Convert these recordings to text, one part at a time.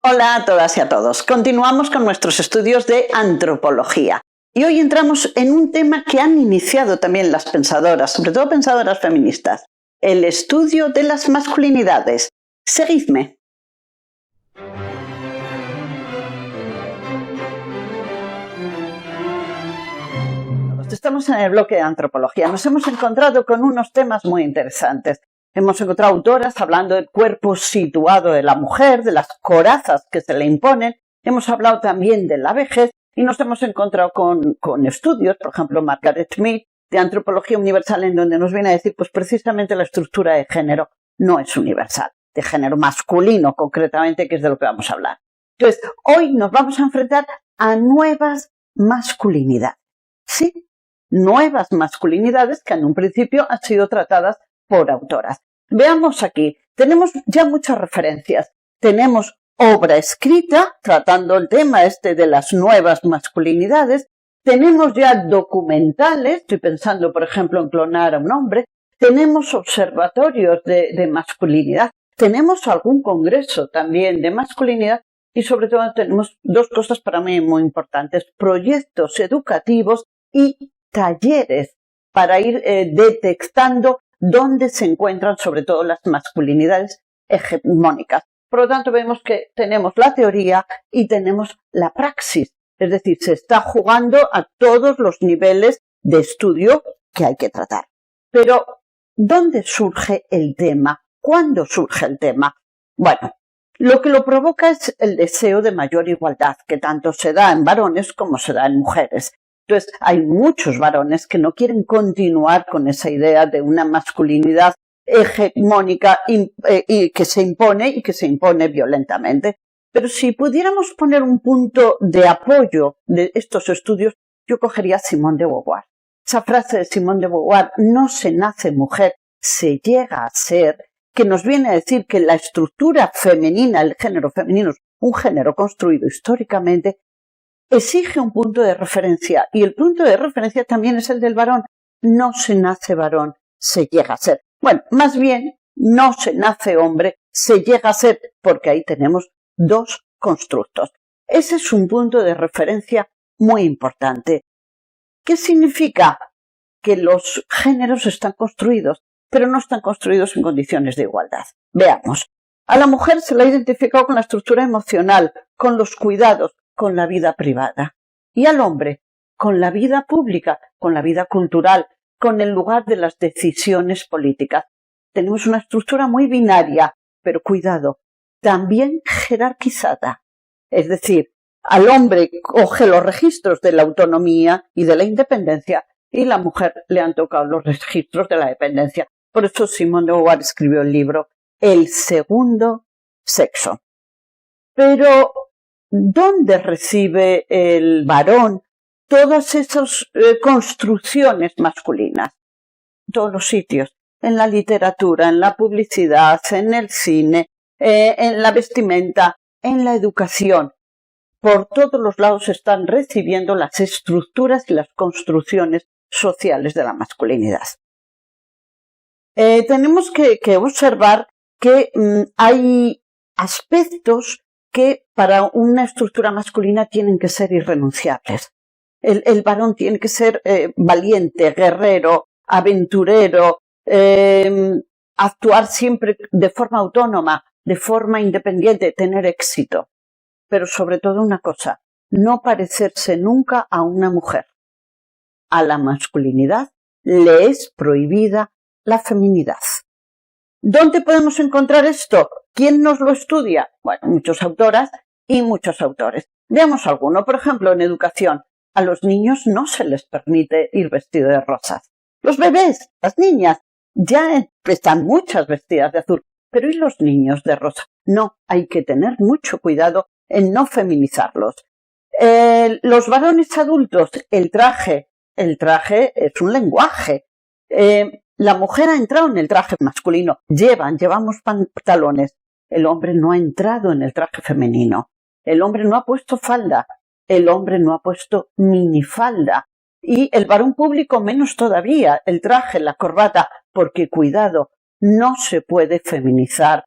Hola a todas y a todos. Continuamos con nuestros estudios de antropología. Y hoy entramos en un tema que han iniciado también las pensadoras, sobre todo pensadoras feministas, el estudio de las masculinidades. Seguidme. Estamos en el bloque de antropología. Nos hemos encontrado con unos temas muy interesantes. Hemos encontrado autoras hablando del cuerpo situado de la mujer, de las corazas que se le imponen. Hemos hablado también de la vejez y nos hemos encontrado con estudios, por ejemplo, Margaret Mead, de Antropología Universal, en donde nos viene a decir, pues precisamente la estructura de género no es universal, de género masculino concretamente, que es de lo que vamos a hablar. Entonces, hoy nos vamos a enfrentar a nuevas masculinidades. ¿Sí? Nuevas masculinidades que en un principio han sido tratadas por autoras. Veamos aquí, tenemos ya muchas referencias. Tenemos obra escrita tratando el tema de las nuevas masculinidades. Tenemos ya documentales, estoy pensando por ejemplo en Clonar a un hombre. Tenemos observatorios de masculinidad. Tenemos algún congreso también de masculinidad y sobre todo tenemos dos cosas para mí muy importantes: proyectos educativos y talleres para ir detectando dónde se encuentran sobre todo las masculinidades hegemónicas. Por lo tanto, vemos que tenemos la teoría y tenemos la praxis, es decir, se está jugando a todos los niveles de estudio que hay que tratar. Pero, ¿dónde surge el tema? ¿Cuándo surge el tema? Bueno, lo que lo provoca es el deseo de mayor igualdad, que tanto se da en varones como se da en mujeres. Entonces, hay muchos varones que no quieren continuar con esa idea de una masculinidad hegemónica y que se impone violentamente. Pero si pudiéramos poner un punto de apoyo de estos estudios, yo cogería a Simone de Beauvoir. Esa frase de Simone de Beauvoir, no se nace mujer, se llega a ser, que nos viene a decir que la estructura femenina, el género femenino, es un género construido históricamente, exige un punto de referencia, y el punto de referencia también es el del varón. No se nace varón, se llega a ser. Bueno, más bien, no se nace hombre, se llega a ser, porque ahí tenemos dos constructos. Ese es un punto de referencia muy importante. ¿Qué significa? Que los géneros están construidos, pero no están construidos en condiciones de igualdad. Veamos. A la mujer se la ha identificado con la estructura emocional, con los cuidados, con la vida privada. Y al hombre, con la vida pública, con la vida cultural, con el lugar de las decisiones políticas. Tenemos una estructura muy binaria, pero cuidado, también jerarquizada. Es decir, al hombre coge los registros de la autonomía y de la independencia y la mujer le han tocado los registros de la dependencia. Por eso Simone de Beauvoir escribió el libro El segundo sexo. Pero ¿dónde recibe el varón todas esas construcciones masculinas? En todos los sitios, en la literatura, en la publicidad, en el cine, en la vestimenta, en la educación. Por todos los lados están recibiendo las estructuras y las construcciones sociales de la masculinidad. Tenemos que observar que hay aspectos que para una estructura masculina tienen que ser irrenunciables. El varón tiene que ser valiente, guerrero, aventurero, actuar siempre de forma autónoma, de forma independiente, tener éxito. Pero sobre todo una cosa, no parecerse nunca a una mujer. A la masculinidad le es prohibida la feminidad. ¿Dónde podemos encontrar esto? ¿Quién nos lo estudia? Bueno, muchas autoras y muchos autores. Veamos alguno. Por ejemplo, en educación, a los niños no se les permite ir vestidos de rosas. Los bebés, las niñas, ya están muchas vestidas de azul. Pero ¿y los niños de rosa? No, hay que tener mucho cuidado en no feminizarlos. Los varones adultos, el traje es un lenguaje. La mujer ha entrado en el traje masculino, llevamos pantalones. El hombre no ha entrado en el traje femenino. El hombre no ha puesto falda. El hombre no ha puesto minifalda. Y el varón público menos todavía, el traje, la corbata, porque cuidado, no se puede feminizar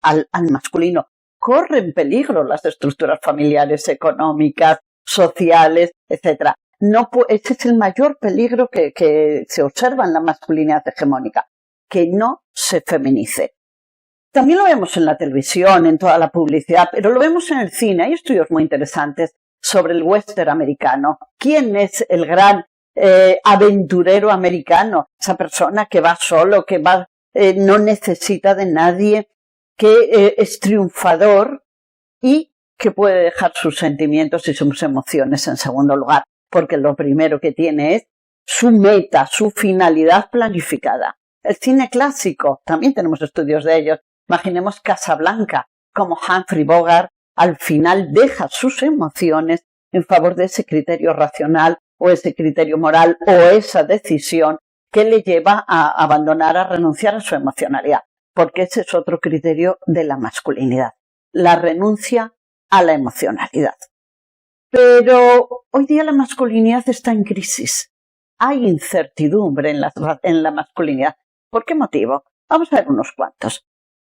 al masculino. corren peligro las estructuras familiares, económicas, sociales, etc. Ese es el mayor peligro que se observa en la masculinidad hegemónica, que no se feminice. También lo vemos en la televisión, en toda la publicidad, pero lo vemos en el cine. Hay estudios muy interesantes sobre el western americano. ¿Quién es el gran aventurero americano? Esa persona que va solo, que va, no necesita de nadie, que es triunfador y que puede dejar sus sentimientos y sus emociones en segundo lugar, porque lo primero que tiene es su meta, su finalidad planificada. El cine clásico, también tenemos estudios de ellos. Imaginemos Casablanca, como Humphrey Bogart al final deja sus emociones en favor de ese criterio racional o ese criterio moral o esa decisión que le lleva a abandonar, a renunciar a su emocionalidad, porque ese es otro criterio de la masculinidad, la renuncia a la emocionalidad. Pero hoy día la masculinidad está en crisis. Hay incertidumbre en la masculinidad. ¿Por qué motivo? Vamos a ver unos cuantos.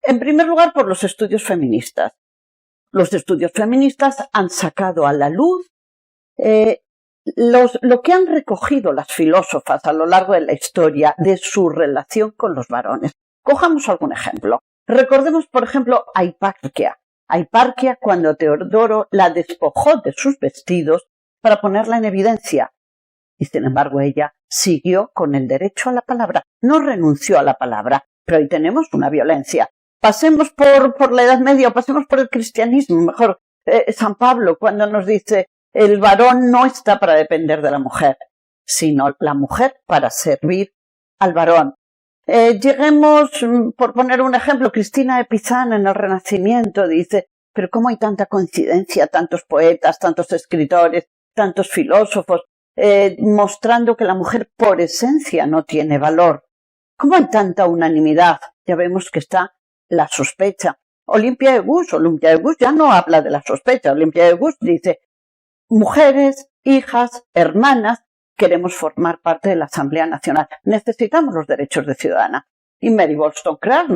En primer lugar, por los estudios feministas. Los estudios feministas han sacado a la luz lo que han recogido las filósofas a lo largo de la historia de su relación con los varones. Cojamos algún ejemplo. Recordemos, por ejemplo, a Hiparquia. A Hiparquia, cuando Teodoro la despojó de sus vestidos para ponerla en evidencia. Y sin embargo ella siguió con el derecho a la palabra. No renunció a la palabra. Pero ahí tenemos una violencia. Pasemos por la Edad Media o pasemos por el cristianismo. Mejor, San Pablo, cuando nos dice el varón no está para depender de la mujer, sino la mujer para servir al varón. Lleguemos, por poner un ejemplo, Cristina de Pizan en el Renacimiento dice, pero ¿cómo hay tanta coincidencia, tantos poetas, tantos escritores, tantos filósofos, mostrando que la mujer por esencia no tiene valor? ¿Cómo hay tanta unanimidad? Ya vemos que está la sospecha. Olimpia de Gouges ya no habla de la sospecha. Olimpia de Gouges dice, mujeres, hijas, hermanas, queremos formar parte de la Asamblea Nacional. Necesitamos los derechos de ciudadana. Y Mary Wollstonecraft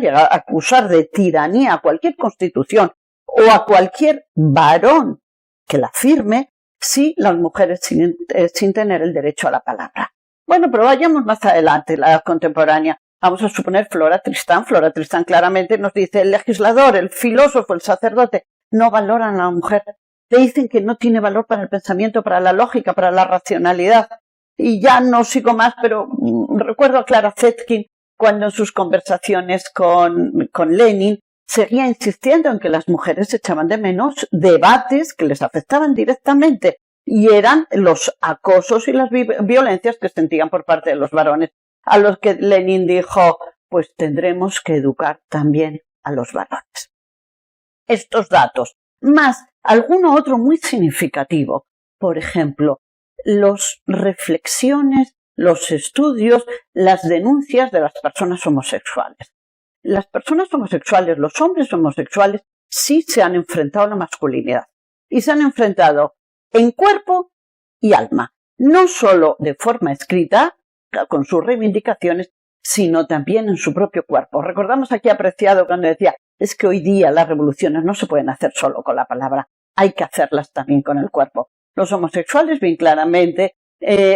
llega a acusar de tiranía a cualquier constitución o a cualquier varón que la firme si las mujeres sin tener el derecho a la palabra. Bueno, pero vayamos más adelante, la edad contemporánea. Vamos a suponer Flora Tristán. Flora Tristán claramente nos dice el legislador, el filósofo, el sacerdote no valoran a la mujer. Le dicen que no tiene valor para el pensamiento, para la lógica, para la racionalidad. Y ya no sigo más, pero recuerdo a Clara Zetkin cuando en sus conversaciones con Lenin seguía insistiendo en que las mujeres echaban de menos debates que les afectaban directamente y eran los acosos y las violencias que sentían por parte de los varones, a los que Lenin dijo, pues tendremos que educar también a los varones. Estos datos, más alguno otro muy significativo, por ejemplo, las reflexiones, los estudios, las denuncias de las personas homosexuales. Las personas homosexuales, los hombres homosexuales, sí se han enfrentado a la masculinidad. Y se han enfrentado en cuerpo y alma. No solo de forma escrita, con sus reivindicaciones, sino también en su propio cuerpo. Recordamos aquí a Preciado cuando decía, es que hoy día las revoluciones no se pueden hacer solo con la palabra, hay que hacerlas también con el cuerpo. Los homosexuales, bien claramente,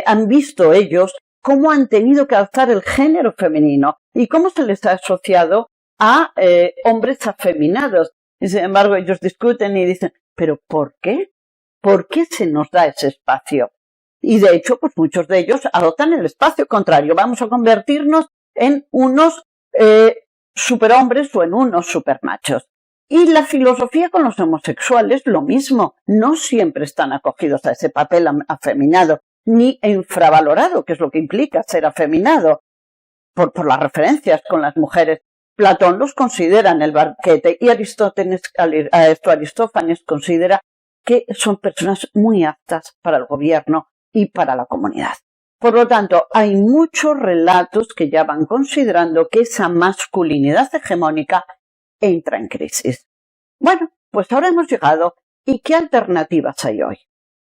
han visto ellos cómo han tenido que adoptar el género femenino y cómo se les ha asociado a hombres afeminados. Y sin embargo, ellos discuten y dicen, ¿pero por qué? ¿Por qué se nos da ese espacio? Y de hecho, pues muchos de ellos adoptan el espacio contrario. Vamos a convertirnos en unos superhombres o en unos supermachos. Y la filosofía con los homosexuales, lo mismo. No siempre están acogidos a ese papel afeminado, ni infravalorado, que es lo que implica ser afeminado, por las referencias con las mujeres. Platón los considera en el banquete y Aristófanes considera que son personas muy aptas para el gobierno y para la comunidad. Por lo tanto, hay muchos relatos que ya van considerando que esa masculinidad hegemónica entra en crisis. Bueno, pues ahora hemos llegado. ¿Y qué alternativas hay hoy?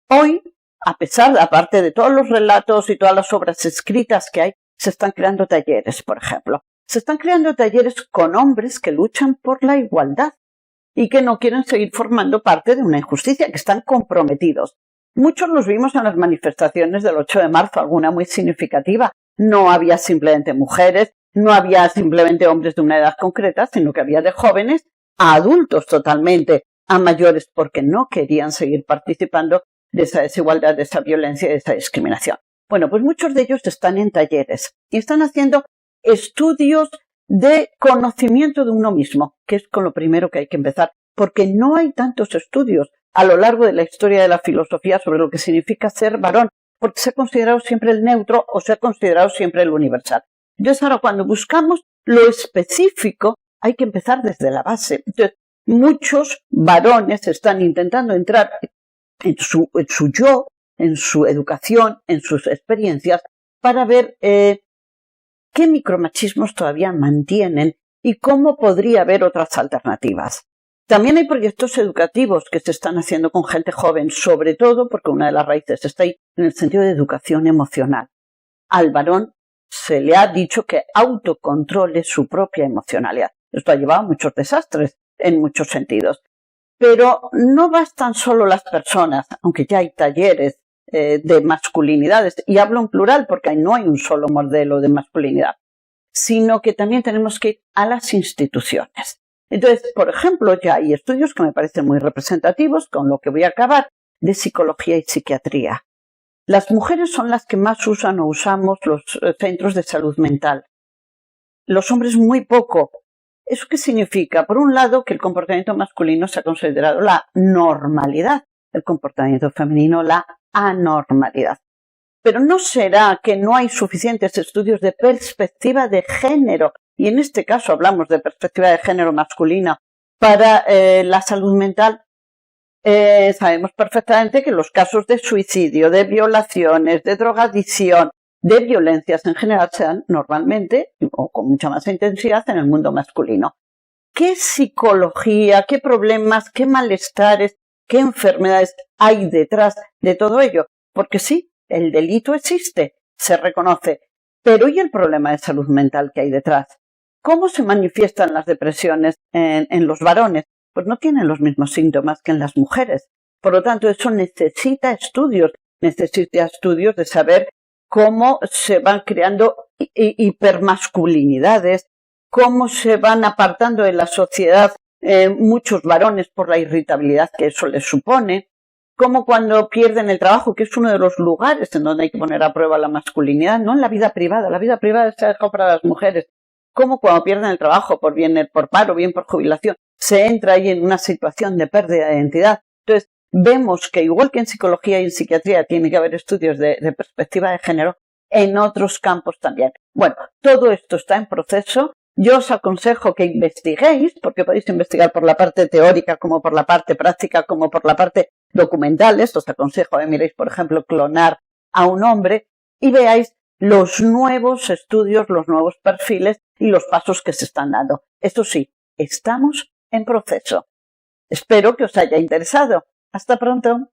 Hoy, aparte de todos los relatos y todas las obras escritas que hay, se están creando talleres, por ejemplo. Se están creando talleres con hombres que luchan por la igualdad. y que no quieren seguir formando parte de una injusticia, que están comprometidos. Muchos los vimos en las manifestaciones del 8 de marzo, alguna muy significativa. No había simplemente mujeres, no había simplemente hombres de una edad concreta, sino que había de jóvenes a adultos totalmente, a mayores, porque no querían seguir participando de esa desigualdad, de esa violencia y de esa discriminación. Bueno, pues muchos de ellos están en talleres y están haciendo estudios de conocimiento de uno mismo, que es con lo primero que hay que empezar, porque no hay tantos estudios a lo largo de la historia de la filosofía sobre lo que significa ser varón, porque se ha considerado siempre el neutro o se ha considerado siempre el universal. Entonces ahora cuando buscamos lo específico hay que empezar desde la base. Entonces muchos varones están intentando entrar en su yo, en su educación, en sus experiencias, para ver qué micromachismos todavía mantienen y cómo podría haber otras alternativas. También hay proyectos educativos que se están haciendo con gente joven, sobre todo porque una de las raíces está ahí en el sentido de educación emocional. Al varón se le ha dicho que autocontrole su propia emocionalidad. Esto ha llevado a muchos desastres en muchos sentidos. Pero no bastan solo las personas, aunque ya hay talleres de masculinidades, y hablo en plural porque no hay un solo modelo de masculinidad, sino que también tenemos que ir a las instituciones. Entonces, por ejemplo, ya hay estudios que me parecen muy representativos, con lo que voy a acabar, de psicología y psiquiatría. Las mujeres son las que más usan o usamos los centros de salud mental. Los hombres muy poco. ¿Eso qué significa? Por un lado, que el comportamiento masculino se ha considerado la normalidad, el comportamiento femenino la anormalidad. Pero ¿no será que no hay suficientes estudios de perspectiva de género? Y en este caso hablamos de perspectiva de género masculina para la salud mental. Sabemos perfectamente que los casos de suicidio, de violaciones, de drogadicción, de violencias en general se dan normalmente o con mucha más intensidad en el mundo masculino. ¿Qué psicología, qué problemas, qué malestares, qué enfermedades hay detrás de todo ello? Porque sí, el delito existe, se reconoce, pero ¿y el problema de salud mental que hay detrás? ¿Cómo se manifiestan las depresiones en los varones? Pues no tienen los mismos síntomas que en las mujeres. Por lo tanto, eso necesita estudios de saber cómo se van creando hipermasculinidades, cómo se van apartando de la sociedad muchos varones por la irritabilidad que eso les supone, cómo cuando pierden el trabajo, que es uno de los lugares en donde hay que poner a prueba la masculinidad, no en la vida privada se ha dejado para las mujeres, cómo cuando pierden el trabajo, bien por paro, bien por jubilación, se entra ahí en una situación de pérdida de identidad. Entonces, vemos que igual que en psicología y en psiquiatría tiene que haber estudios de perspectiva de género, en otros campos también. Bueno, todo esto está en proceso. Yo os aconsejo que investiguéis, porque podéis investigar por la parte teórica, como por la parte práctica, como por la parte documental. Os aconsejo que miréis, por ejemplo, clonar a un hombre y veáis los nuevos estudios, los nuevos perfiles y los pasos que se están dando. Esto sí, estamos en proceso. Espero que os haya interesado. Hasta pronto.